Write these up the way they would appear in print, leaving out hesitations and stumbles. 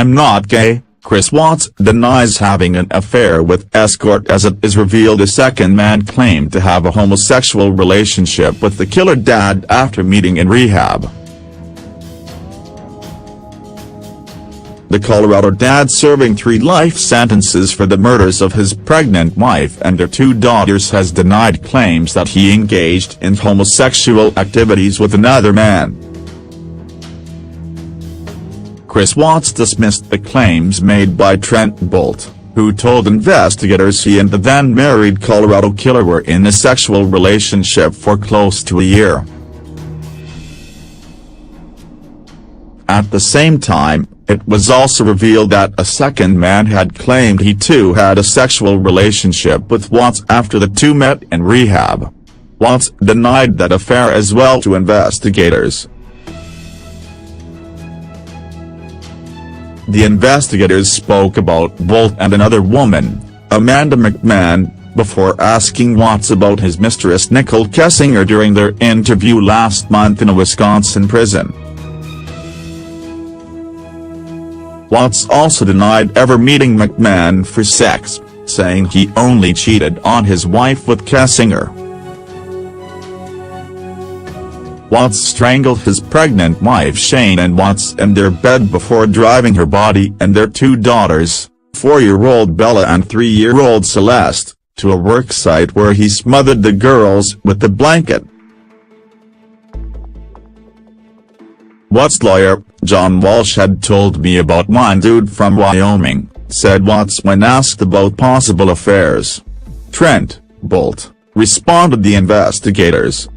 I'm not gay." Chris Watts denies having an affair with escort as it is revealed a second man claimed to have a homosexual relationship with the killer dad after meeting in rehab. The Colorado dad, serving 3 life sentences for the murders of his pregnant wife and their 2 daughters, has denied claims that he engaged in homosexual activities with another man. Chris Watts dismissed the claims made by Trent Bolte, who told investigators he and the then-married Colorado killer were in a sexual relationship for close to a year. At the same time, it was also revealed that a second man had claimed he too had a sexual relationship with Watts after the two met in rehab. Watts denied that affair as well to investigators. The investigators spoke about Bolte and another woman, Amanda McMahon, before asking Watts about his mistress Nicole Kessinger during their interview last month in a Wisconsin prison. Watts also denied ever meeting McMahon for sex, saying he only cheated on his wife with Kessinger. Watts strangled his pregnant wife Shane and Watts in their bed before driving her body and their 2 daughters, 4-year-old Bella and 3-year-old Celeste, to a worksite where he smothered the girls with a blanket. Watts' lawyer, John Walsh, had told me about one dude from Wyoming, said Watts when asked about possible affairs. Trent Bolte, responded the investigators.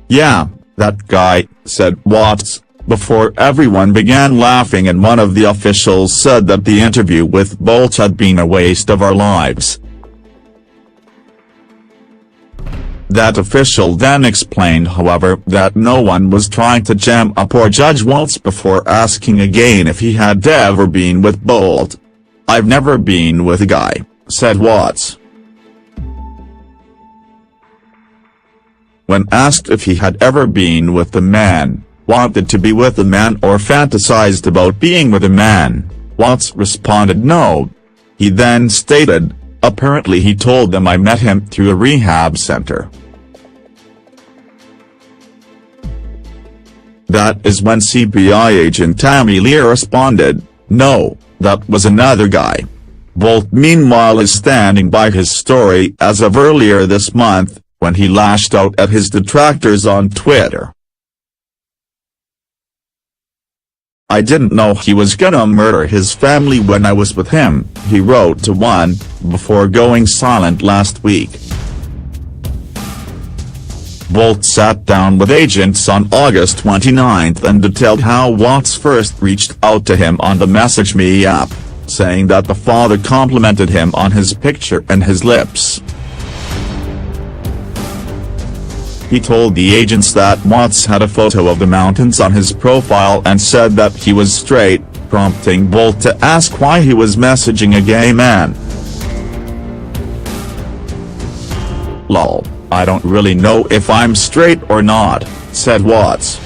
"Yeah, that guy," said Watts, before everyone began laughing and one of the officials said that the interview with Bolte had been a waste of our lives. That official then explained, however, that no one was trying to jam up or judge Watts before asking again if he had ever been with Bolte. "I've never been with a guy," said Watts. When asked if he had ever been with a man, wanted to be with a man or fantasized about being with a man, Watts responded no. He then stated, "Apparently he told them I met him through a rehab center." That is when CBI agent Tammy Lear responded, "No, that was another guy." Bolte meanwhile is standing by his story as of earlier this month, when he lashed out at his detractors on Twitter. "I didn't know he was gonna murder his family when I was with him," he wrote to One, before going silent last week. Bolte sat down with agents on August 29 and detailed how Watts first reached out to him on the MessageMe app, saying that the father complimented him on his picture and his lips. He told the agents that Watts had a photo of the mountains on his profile and said that he was straight, prompting Bolte to ask why he was messaging a gay man. "Lol, I don't really know if I'm straight or not," said Watts.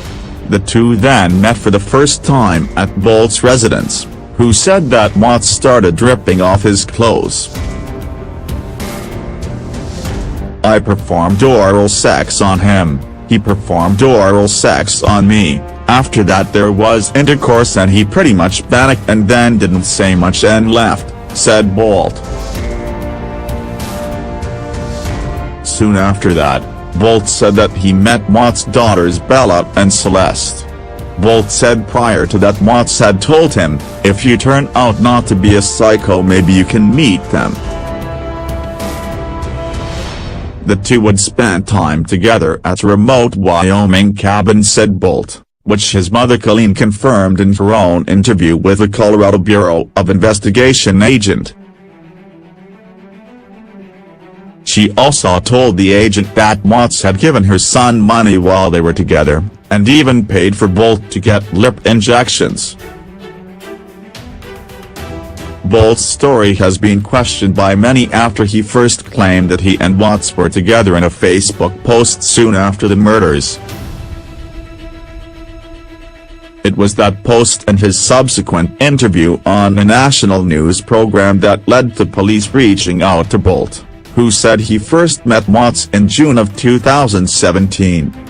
The two then met for the first time at Bolte's residence, who said that Watts started dripping off his clothes. "I performed oral sex on him, he performed oral sex on me, after that there was intercourse and he pretty much panicked and then didn't say much and left," said Bolte. Soon after that, Bolte said that he met Watts' daughters Bella and Celeste. Bolte said prior to that Watts had told him, "If you turn out not to be a psycho, maybe you can meet them." The two would spend time together at a remote Wyoming cabin, said Bolte, which his mother Colleen confirmed in her own interview with a Colorado Bureau of Investigation agent. She also told the agent that Watts had given her son money while they were together, and even paid for Bolte to get lip injections. Bolte's story has been questioned by many after he first claimed that he and Watts were together in a Facebook post soon after the murders. It was that post and his subsequent interview on a national news program that led to police reaching out to Bolte, who said he first met Watts in June of 2017.